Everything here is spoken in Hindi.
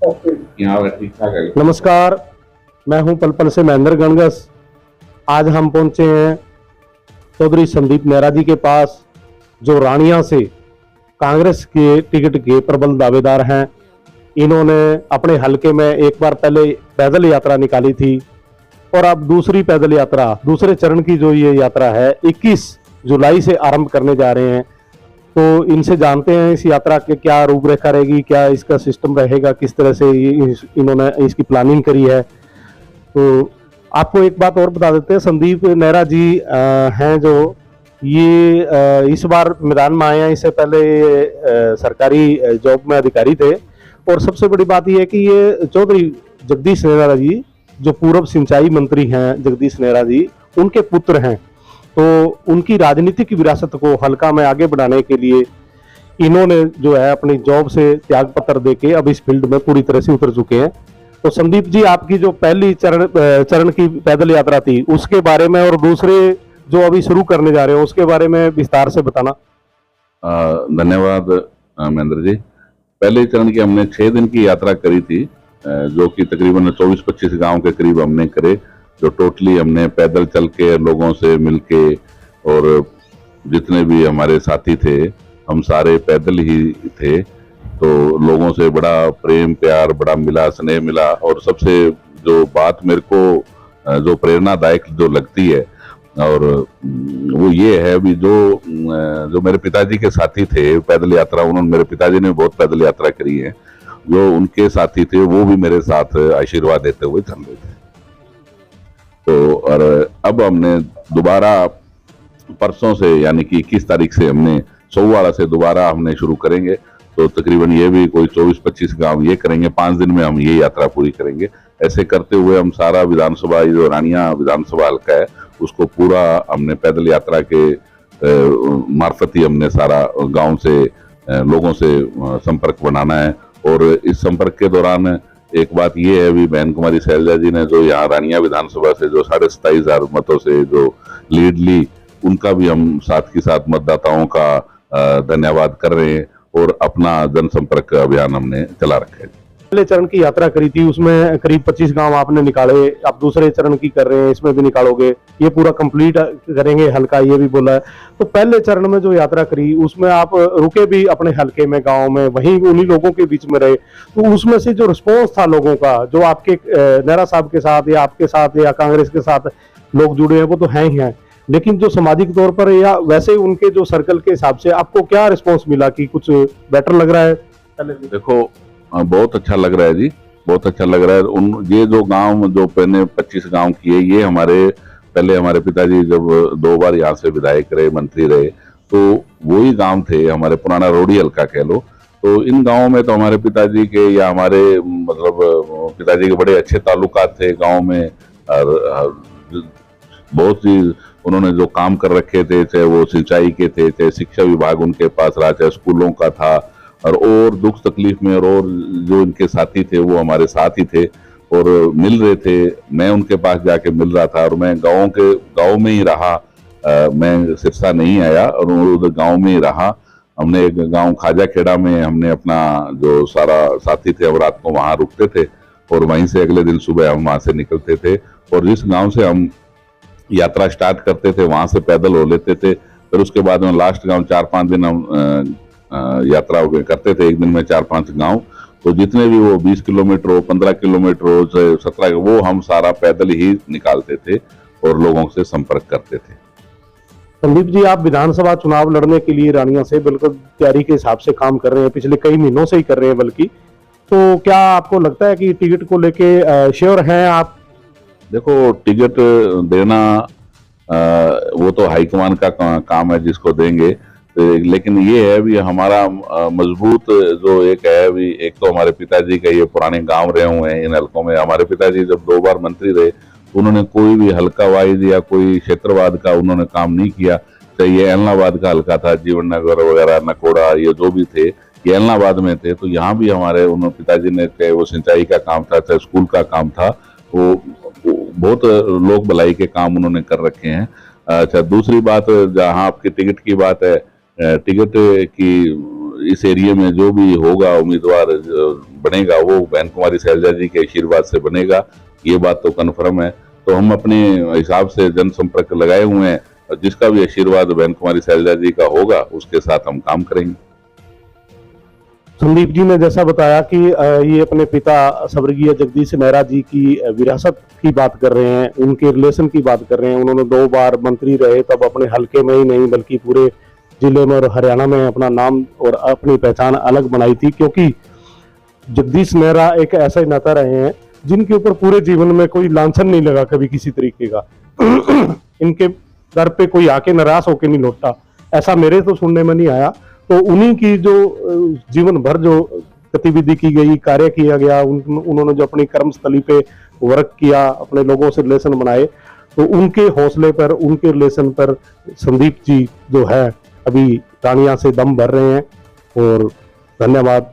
यहाँ ठीक ठाक है। नमस्कार, मैं हूं पलपल से महेंद्र गणगस। आज हम पहुंचे हैं चौधरी संदीप नेहरा जी के पास, जो रानिया से कांग्रेस के टिकट के प्रबल दावेदार हैं। इन्होंने अपने हलके में एक बार पहले पैदल यात्रा निकाली थी और अब दूसरी पैदल यात्रा, दूसरे चरण की जो ये यात्रा है 21 जुलाई से आरंभ करने जा रहे हैं। तो इनसे जानते हैं इस यात्रा के क्या रूपरेखा रहेगी, क्या इसका सिस्टम रहेगा, किस तरह से इन्होंने इसकी प्लानिंग करी है। तो आपको एक बात और बता देते हैं, संदीप नेहरा जी हैं जो ये इस बार मैदान में आए हैं। इससे पहले सरकारी जॉब में अधिकारी थे और सबसे बड़ी बात यह है कि ये चौधरी जगदीश नेहरा जी, जो पूर्व सिंचाई मंत्री हैं जगदीश नेहरा जी, उनके पुत्र हैं। तो उनकी राजनीतिक विरासत को हल्का में आगे बढ़ाने के लिए इन्होंने जो है अपनी जॉब से त्याग पत्र देके अब इस फील्ड में पूरी तरह से उतर चुके हैं। तो संदीप जी, आपकी जो पहली चरण की पैदल यात्रा थी उसके बारे में और दूसरे जो अभी शुरू करने जा रहे हो उसके बारे में विस्तार से बताना। धन्यवाद महेंद्र जी। पहले चरण की हमने 6 दिन की यात्रा करी थी, जो कि तकरीबन 24-25 गांव के करीब हमने करे, जो टोटली हमने पैदल चल के लोगों से मिलके, और जितने भी हमारे साथी थे हम सारे पैदल ही थे। तो लोगों से बड़ा प्रेम प्यार बड़ा मिला, स्नेह मिला। और सबसे जो बात मेरे को जो प्रेरणादायक जो लगती है और वो ये है भी, जो मेरे पिताजी के साथी थे पैदल यात्रा, उन्होंने, मेरे पिताजी ने बहुत पैदल यात्रा करी है, जो उनके साथी थे वो भी मेरे साथ आशीर्वाद देते हुए चल रहे थे। तो और अब हमने दोबारा परसों से, यानी कि 21 तारीख से हमने सोमवार से दोबारा हमने शुरू करेंगे। तो तकरीबन ये भी कोई 24-25 गांव ये करेंगे, 5 दिन में हम ये यात्रा पूरी करेंगे। ऐसे करते हुए हम सारा विधानसभा, जो रानिया विधानसभा हल्का है, उसको पूरा हमने पैदल यात्रा के मार्फत ही हमने सारा गांव से लोगों से संपर्क बनाना है। और इस संपर्क के दौरान एक बात ये है भी, बहन कुमारी शैलजा जी ने जो यहाँ रानिया विधानसभा से जो 27,500 मतों से जो लीड ली, उनका भी हम साथ के साथ मतदाताओं का धन्यवाद कर रहे हैं और अपना जनसंपर्क अभियान हमने चला रखा है। पहले चरण की यात्रा करी थी उसमें करीब 25 गांव आपने निकाले, अब दूसरे चरण की कर रहे हैं, इसमें भी निकालोगे, ये पूरा कंप्लीट करेंगे हल्का, ये भी बोला है। तो पहले चरण में जो यात्रा करी उसमें आप रुके भी अपने हल्के में, गांव में, वहीं उन्हीं लोगों के बीच में रहे। तो उसमें से जो रिस्पॉन्स था लोगों का, जो आपके नेहरा साहब के साथ या आपके साथ या कांग्रेस के साथ लोग जुड़े हैं वो तो हैं ही हैं, लेकिन जो सामाजिक तौर पर या वैसे उनके जो सर्कल के हिसाब से आपको क्या रिस्पॉन्स मिला कि कुछ बेटर लग रहा है? देखो, बहुत अच्छा लग रहा है जी, बहुत अच्छा लग रहा है। ये जो गांव, जो पहले 25 गांव किए, ये पहले हमारे पिताजी जब 2 बार यहाँ से विधायक रहे, मंत्री रहे, तो वही गांव थे, हमारे पुराना रोडी हल्का कह लो। तो इन गांवों में तो हमारे पिताजी के, या हमारे मतलब पिताजी के बड़े अच्छे ताल्लुकात थे गांव में। और बहुत सी उन्होंने जो काम कर रखे थे, चाहे वो सिंचाई के थे, चाहे शिक्षा विभाग उनके पास रहा, चाहे स्कूलों का था, और दुख तकलीफ में और जो इनके साथी थे वो हमारे साथ ही थे और मिल रहे थे। मैं उनके पास जाके मिल रहा था और मैं गांव में ही रहा। मैं सिरसा नहीं आया और उधर गांव में ही रहा। हमने एक गांव खाजा खेड़ा में हमने अपना जो सारा साथी थे, हम रात को वहां रुकते थे और वहीं से अगले दिन सुबह हम वहां से निकलते थे। और जिस गांव से हम यात्रा स्टार्ट करते थे वहां से पैदल हो लेते थे। फिर उसके बाद में लास्ट गांव 4-5 दिन हम यात्रा करते थे, एक दिन में 4-5 गांव। तो जितने भी वो 20 किलोमीटर हो, 15 किलोमीटर हो, 17, वो हम सारा पैदल ही निकालते थे और लोगों से संपर्क करते थे। संदीप जी, आप विधानसभा चुनाव लड़ने के लिए रानिया से बिल्कुल तैयारी के हिसाब से काम कर रहे हैं, पिछले कई महीनों से ही कर रहे हैं बल्कि। तो क्या आपको लगता है कि टिकट को लेके श्योर हैं आप? देखो, टिकट देना वो तो हाईकमान का काम है, जिसको देंगे। लेकिन ये है भी हमारा मजबूत जो एक है भी, एक तो हमारे पिताजी का ये पुराने गांव रहे हुए हैं इन हल्कों में। हमारे पिताजी जब 2 बार मंत्री रहे तो उन्होंने कोई भी हल्का वाइज या कोई क्षेत्रवाद का उन्होंने काम नहीं किया। चाहे ये एलनाबाद का हल्का था, जीवन नगर वगैरह, नकोड़ा, ये जो भी थे ये एलनाबाद में थे। तो यहाँ भी हमारे उन्होंने पिताजी ने, चाहे वो सिंचाई का काम था, चाहे स्कूल का काम था, वो बहुत लोक भलाई के काम उन्होंने कर रखे हैं। अच्छा, दूसरी बात, जहाँ आपकी टिकट की बात है, टिकट की इस एरिया में जो भी होगा उम्मीदवार बनेगा वो बहन कुमारी शैलजा जी के आशीर्वाद से बनेगा, ये बात तो कन्फर्म है। तो हम अपने हिसाब से जनसंपर्क लगाए हुए हैं और जिसका भी आशीर्वाद बहन कुमारी शैलजा जी का होगा उसके साथ हम काम करेंगे। संदीप जी ने जैसा बताया कि ये अपने पिता स्वर्गीय जगदीश नेहरा जी की विरासत की बात कर रहे हैं, उनके रिलेशन की बात कर रहे हैं। उन्होंने 2 बार मंत्री रहे, तब अपने हलके में ही नहीं बल्कि पूरे जिले में और हरियाणा में अपना नाम और अपनी पहचान अलग बनाई थी, क्योंकि जगदीश नेहरा एक ऐसे नेता रहे हैं जिनके ऊपर पूरे जीवन में कोई लांछन नहीं लगा कभी किसी तरीके का। इनके घर पे कोई आके नाराज होके नहीं लौटा, ऐसा मेरे तो सुनने में नहीं आया। तो उन्हीं की जो जीवन भर जो गतिविधि की गई, कार्य किया गया, उन्होंने जो अपनी कर्मस्थली पे वर्क किया, अपने लोगों से रिलेशन बनाए, तो उनके हौसले पर, उनके रिलेशन पर संदीप जी जो है अभी रानिया से दम भर रहे हैं। और धन्यवाद।